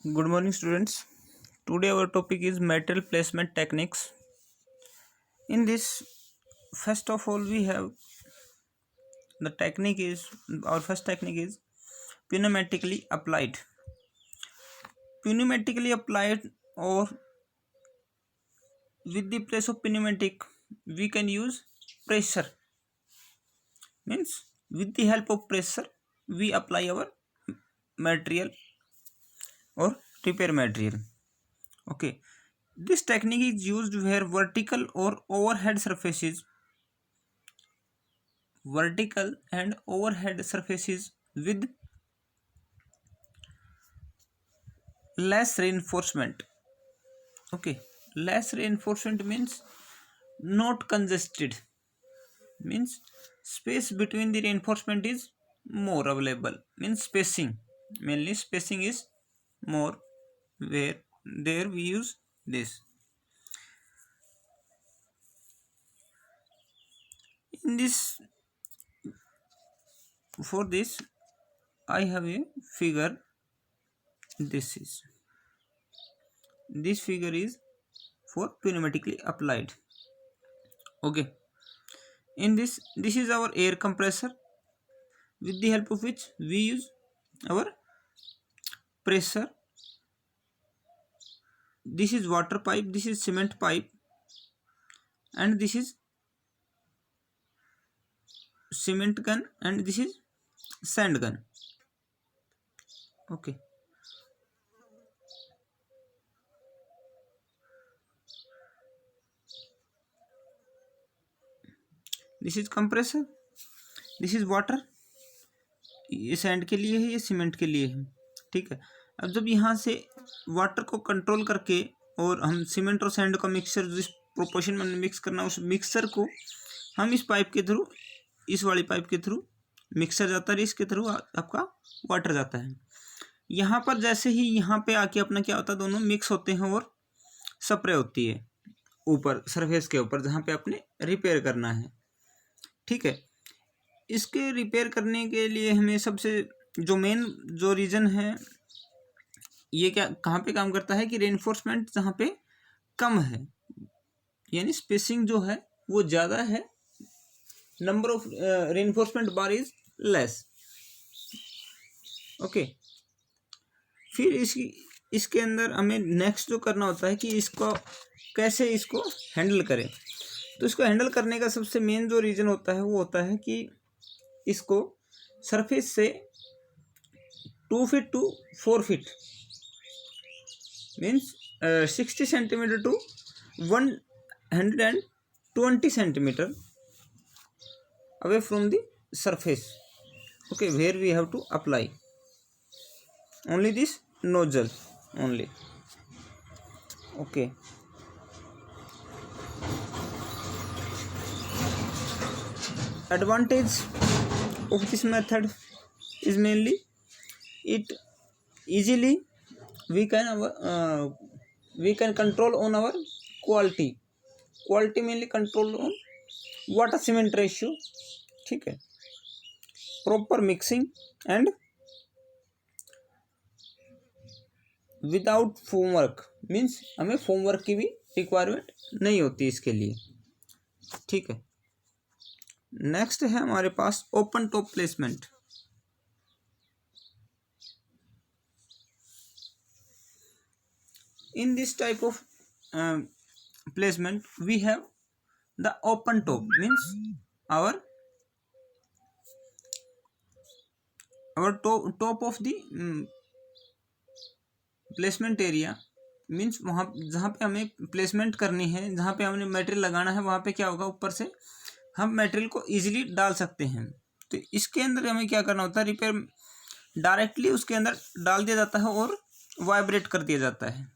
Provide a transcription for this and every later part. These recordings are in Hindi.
Good morning, students. Today, our topic is material placement techniques. In this, first of all, we have the technique is our first technique is pneumatically applied. Pneumatically applied, or with the place of pneumatic, we can use pressure. Means, with the help of pressure, we apply our material or repair material. Okay. This technique is used where vertical or overhead surfaces with less reinforcement. Okay, less reinforcement means not congested, means space between the reinforcement is more available, means spacing, mainly spacing is more, where there we use this. In this, for this I have a figure. This figure is for pneumatically applied. Okay, in this is our air compressor, with the help of which we use our pressure. This is water pipe, this is cement pipe, and this is cement gun, and this is sand gun. Okay, this is compressor, this is water. ये सैंड के लिए है, ये सीमेंट के लिए है। ठीक है, अब जब यहाँ से वाटर को कंट्रोल करके और हम सीमेंट और सैंड का मिक्सचर जिस प्रोपोर्शन में मिक्स करना, उस मिक्सचर को हम इस पाइप के थ्रू, इस वाली पाइप के थ्रू मिक्सर जाता है, इसके थ्रू आपका वाटर जाता है। यहाँ पर जैसे ही यहाँ पे आके अपना क्या होता है, दोनों मिक्स होते हैं और स्प्रे होती है ऊपर सरफेस के ऊपर, जहाँ पे आपने रिपेयर करना है। ठीक है, इसके रिपेयर करने के लिए हमें सबसे जो मेन जो रीज़न है, ये क्या कहाँ पे काम करता है कि रेनफोर्समेंट जहाँ पे कम है, यानी स्पेसिंग जो है वो ज़्यादा है, number of reinforcement bar is less. Okay, फिर इसके अंदर हमें नेक्स्ट जो करना होता है कि इसको कैसे इसको हैंडल करें। तो इसको हैंडल करने का सबसे मेन जो रीज़न होता है वो होता है कि इसको सरफेस से 2 feet to 4 feet, means 60 centimetre to 120 centimetre away from the surface. Okay, where we have to apply only this nozzle only. Okay, advantage of this method is mainly it easily we can control on our quality mainly control on water cement ratio. ठीक है, proper mixing and without foam work, means हमें फोम वर्क की भी रिक्वायरमेंट नहीं होती इसके लिए। ठीक है, नेक्स्ट है हमारे पास open top placement. In this type of placement we have the open top, means our top of the placement area, means वहाँ जहाँ पे हमें प्लेसमेंट करनी है, जहाँ पे हमें मटेरियल लगाना है, वहाँ पे क्या होगा, ऊपर से हम मटेरियल को इजीली डाल सकते हैं। तो इसके अंदर हमें क्या करना होता है, रिपेयर डायरेक्टली उसके अंदर डाल दिया जाता है और वाइब्रेट कर दिया जाता है।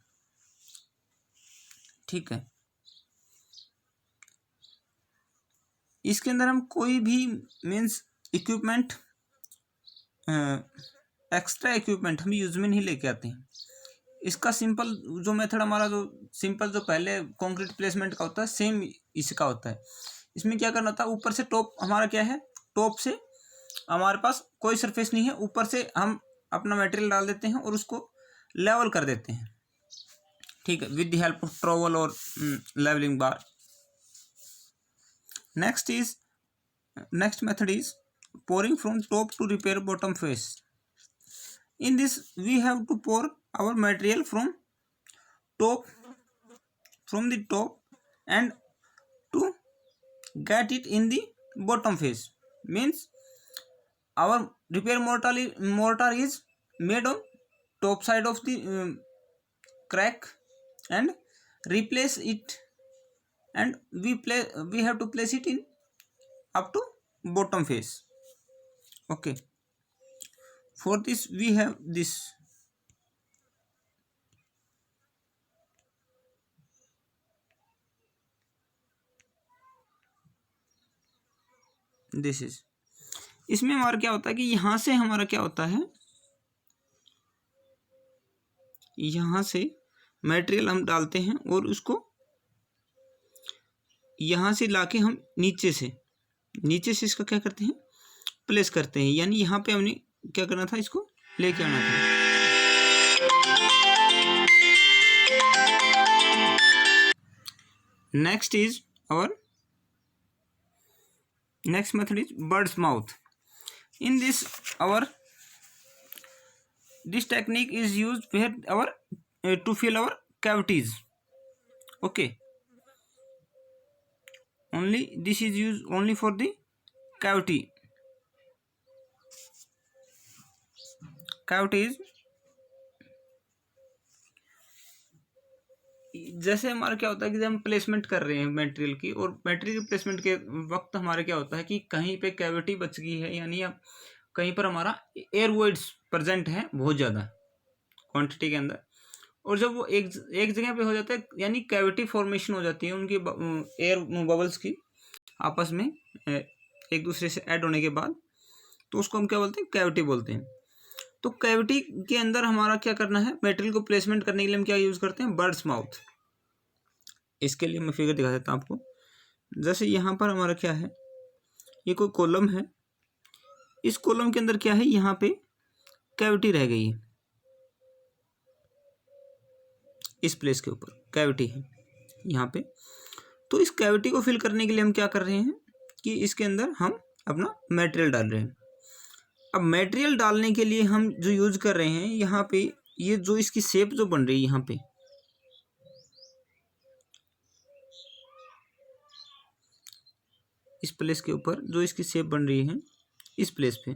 ठीक है, इसके अंदर हम कोई भी मीन्स इक्विपमेंट, एक्स्ट्रा इक्विपमेंट हम यूज में नहीं लेके आते हैं। इसका सिंपल जो मेथड हमारा जो सिंपल जो पहले कंक्रीट प्लेसमेंट का होता है, सेम इसका होता है। इसमें क्या करना होता है, ऊपर से टॉप हमारा क्या है, टॉप से हमारे पास कोई सरफेस नहीं है, ऊपर से हम अपना मटेरियल डाल देते हैं और उसको लेवल कर देते हैं, ठीक है, with the help of trowel और levelling bar. Next method is pouring from top to repair bottom face. In this we have to pour our material from the top and to get it in the bottom face, means our repair mortar is made on top side of the crack and replace it, and we have to place it in up to bottom face. Okay, for this we have this is, इसमें हमारा क्या होता है कि यहाँ से हमारा क्या होता है, यहाँ से मटेरियल हम डालते हैं और उसको यहाँ से लाके हम नीचे से इसका क्या करते हैं, प्लेस करते हैं, यानी यहाँ पे हमने क्या करना था, इसको लेके आना था। Next method is bird's mouth. In this this technique is used where to fill our cavities. Okay, this is used only for the cavities. जैसे हमारा क्या होता है कि जब हम प्लेसमेंट कर रहे हैं मटेरियल की, और मटेरियल की प्लेसमेंट के वक्त हमारा क्या होता है कि कहीं पे कैविटी बच गई है, यानी अब कहीं पर हमारा एयर वॉइड्स प्रेजेंट है बहुत ज़्यादा क्वांटिटी के अंदर, और जब वो एक जगह पे हो जाता है, यानी कैविटी फॉर्मेशन हो जाती है उनकी एयर बबल्स की आपस में एक दूसरे से ऐड होने के बाद, तो उसको हम क्या बोलते हैं, कैविटी बोलते हैं। तो कैविटी के अंदर हमारा क्या करना है, मटेरियल को प्लेसमेंट करने के लिए हम क्या यूज़ करते हैं, बर्ड्स माउथ। इसके लिए मैं फिगर दिखा देता हूँ आपको। जैसे यहाँ पर हमारा क्या है, ये कोई कॉलम है, इस कॉलम के अंदर क्या है, यहाँ पे कैविटी रह गई है, इस प्लेस के ऊपर कैविटी है यहाँ पे। तो इस कैविटी को फिल करने के लिए हम क्या कर रहे हैं कि इसके अंदर हम अपना मटेरियल डाल रहे हैं। अब मटेरियल डालने के लिए हम जो यूज कर रहे हैं यहाँ पे, ये जो इसकी शेप जो बन रही है यहाँ पे, इस प्लेस के ऊपर जो इसकी शेप बन रही है, इस प्लेस पे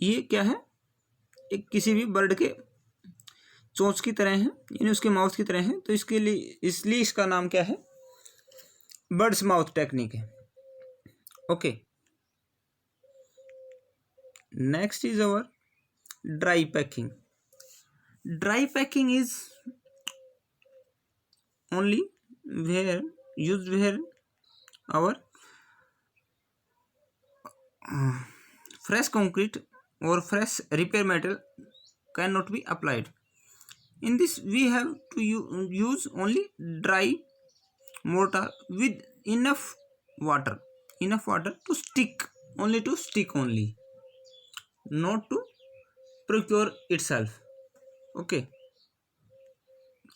ये क्या है, एक किसी भी बर्ड के चोंच की तरह है, यानी उसके माउथ की तरह है। तो इसके लिए इसलिए इसका नाम क्या है, बर्ड्स माउथ टेक्निक है। Okay, next is our dry packing. Dry packing is only where used where our fresh concrete or fresh repair material cannot be applied. In this we have to use only dry mortar with enough water to stick only, not to procure itself. Okay,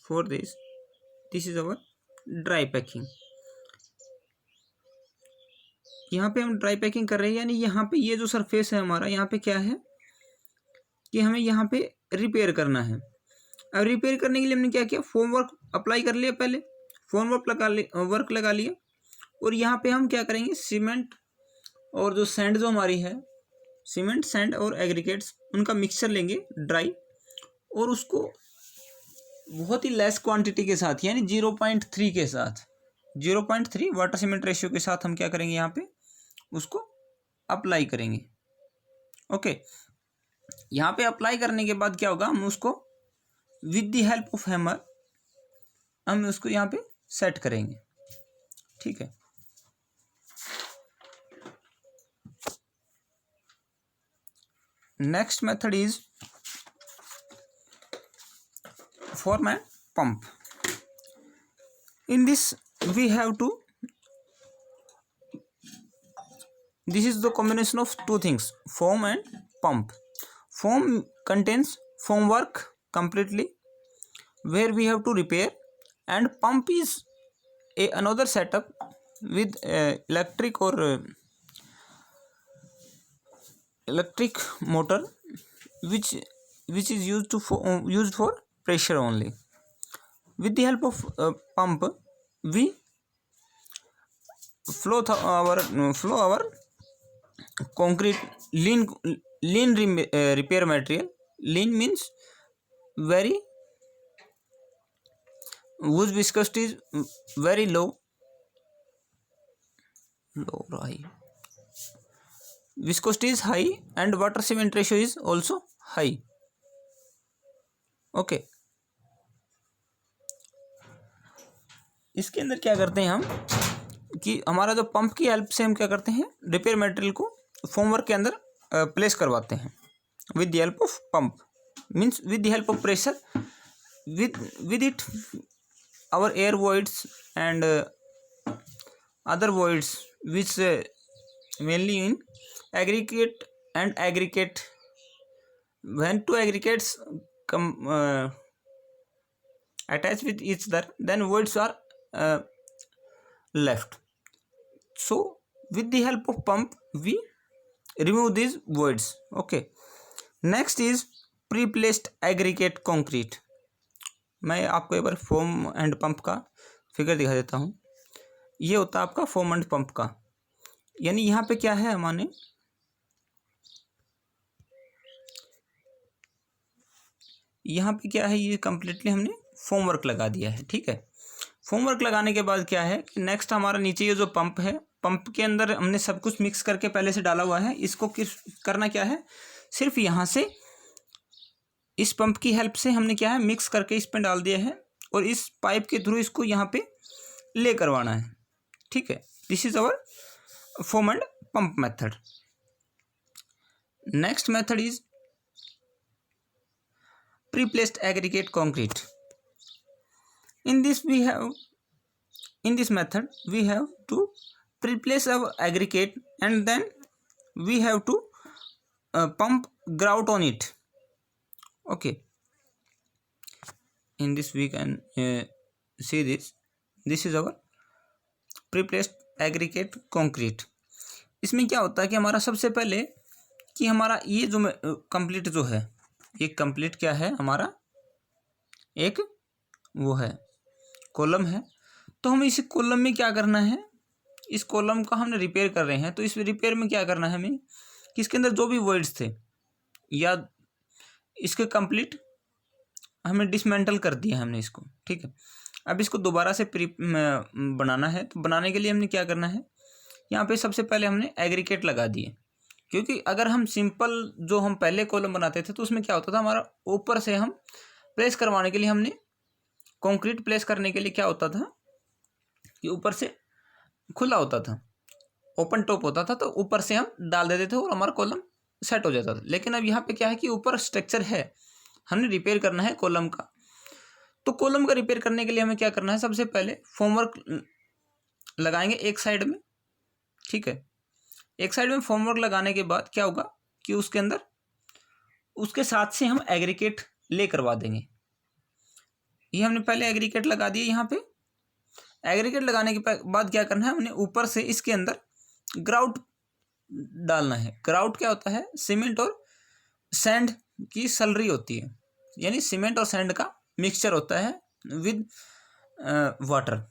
for this is our dry packing. यहाँ पे हम ड्राई पैकिंग कर रहे हैं, यानी यहाँ पे ये जो सरफेस है हमारा, यहाँ पे क्या है कि हमें यहाँ पे रिपेयर करना है. अब रिपेयर करने के लिए हमने क्या किया, फोम वर्क अप्लाई कर लिया, पहले फोम वर्क लगा लिया, और यहाँ पे हम क्या करेंगे, सीमेंट और जो सैंड जो हमारी है, सीमेंट सैंड और एग्रीगेट्स, उनका मिक्सचर लेंगे ड्राई, और उसको बहुत ही लेस क्वांटिटी के साथ, यानी 0.3 के साथ, 0.3 वाटर सीमेंट रेशियो के साथ हम क्या करेंगे, यहाँ पे उसको अप्लाई करेंगे. ओके, यहाँ पे अप्लाई करने के बाद क्या होगा, हम उसको with the help of hammer हम उसको यहाँ पे सेट करेंगे. ठीक है, next method is form and pump. In this we have to, this is the combination of two things, foam and pump. Foam contains foam work completely, where we have to repair, and pump is another setup with electric or electric motor, which is used for pressure only. With the help of pump, we flow our concrete repair material. Lean means very, whose viscosity is very low or high. Viscosity is high and water cement ratio is also high. Okay, इसके अंदर क्या करते हैं हम कि हमारा जो पंप की हेल्प से हम क्या करते हैं, रिपेयर मटेरियल को फॉर्मवर्क के अंदर प्लेस करवाते हैं with the help of pump, means with the help of pressure. with it our air voids and other voids which mainly in aggregate and aggregate, when two aggregates come attach with each other, then voids are left. So with the help of pump we remove these voids. Okay, next is pre-placed aggregate concrete. मैं आपको एक बार फोम एंड पंप का फिगर दिखा देता हूँ. ये होता है आपका फोम एंड पंप का, यानी यहाँ पे क्या है, हमारे यहाँ पे क्या है, ये कम्प्लीटली हमने फोम वर्क लगा दिया है. ठीक है, फोम वर्क लगाने के बाद क्या है कि नेक्स्ट हमारा नीचे ये जो पंप है, पंप के अंदर हमने सब कुछ मिक्स करके पहले से डाला हुआ है. इसको करना क्या है, सिर्फ यहाँ से इस पंप की हेल्प से हमने क्या है मिक्स करके इस पे डाल दिया है और इस पाइप के थ्रू इसको यहाँ पे ले करवाना है. ठीक है, this is our foam and pump method. Next method is pre-placed aggregate concrete. In this method we have to pre-place our aggregate and then we have to pump grout on it. Okay, in this we can see this is our pre-placed aggregate concrete. इसमें क्या होता है कि हमारा सबसे पहले कि हमारा ये जो कंप्लीट जो है, ये कंप्लीट क्या है, हमारा एक वो है कॉलम है. तो हमें इस कॉलम में क्या करना है, इस कॉलम का हमने रिपेयर कर रहे हैं. तो इस रिपेयर में क्या करना है हमें कि इसके अंदर जो भी वॉइड्स थे या इसके कंप्लीट हमें डिसमेंटल कर दिया हमने इसको. ठीक है, अब इसको दोबारा से बनाना है. तो बनाने के लिए हमने क्या करना है, यहाँ पे सबसे पहले हमने एग्रीगेट लगा दिए. क्योंकि अगर हम सिंपल जो हम पहले कॉलम बनाते थे तो उसमें क्या होता था, हमारा ऊपर से हम प्लेस करवाने के लिए हमने कंक्रीट प्लेस करने के लिए क्या होता था कि ऊपर से खुला होता था, ओपन टॉप होता था, तो ऊपर से हम डाल देते थे और हमारा कॉलम सेट हो जाता था. लेकिन अब यहाँ पे क्या है कि ऊपर स्ट्रक्चर है, हमने रिपेयर करना है कॉलम का. तो कॉलम का रिपेयर करने के लिए हमें क्या करना है, सबसे पहले फॉर्मवर्क लगाएंगे एक साइड में. ठीक है, एक साइड में फॉर्मवर्क लगाने के बाद क्या होगा कि उसके अंदर उसके साथ से हम एग्रीगेट ले करवा देंगे. ये हमने पहले एग्रीगेट लगा दिए. यहाँ पे एग्रीगेट लगाने के बाद क्या करना है, हमने ऊपर से इसके अंदर ग्राउट डालना है. ग्राउट क्या होता है, सीमेंट और सैंड की सलरी होती है, यानी सीमेंट और सैंड का मिक्सचर होता है विद वाटर.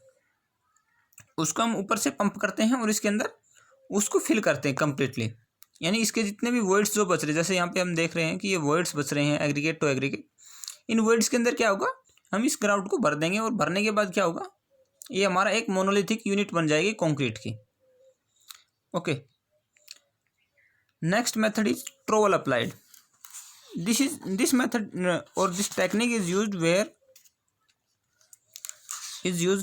उसको हम ऊपर से पंप करते हैं और इसके अंदर उसको फिल करते हैं कम्प्लीटली. यानी इसके जितने भी वॉइड्स जो बच रहे हैं, जैसे यहाँ पे हम देख रहे हैं कि ये वॉइड्स बच रहे हैं एग्रीगेट टू एग्रीगेट, इन वॉइड्स के अंदर क्या होगा, हम इस ग्राउट को भर देंगे और भरने के बाद क्या होगा, ये हमारा एक मोनोलिथिक यूनिट बन जाएगी कंक्रीट की. Okay, next method is trowel applied. This method और this technique is used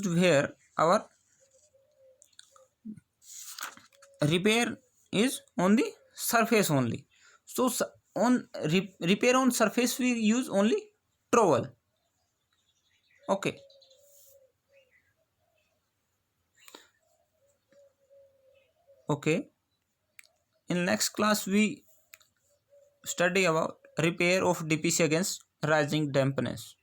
where our repair is on the surface only. So on repair on surface we use only trowel. Okay, in next class we study about repair of DPC against rising dampness.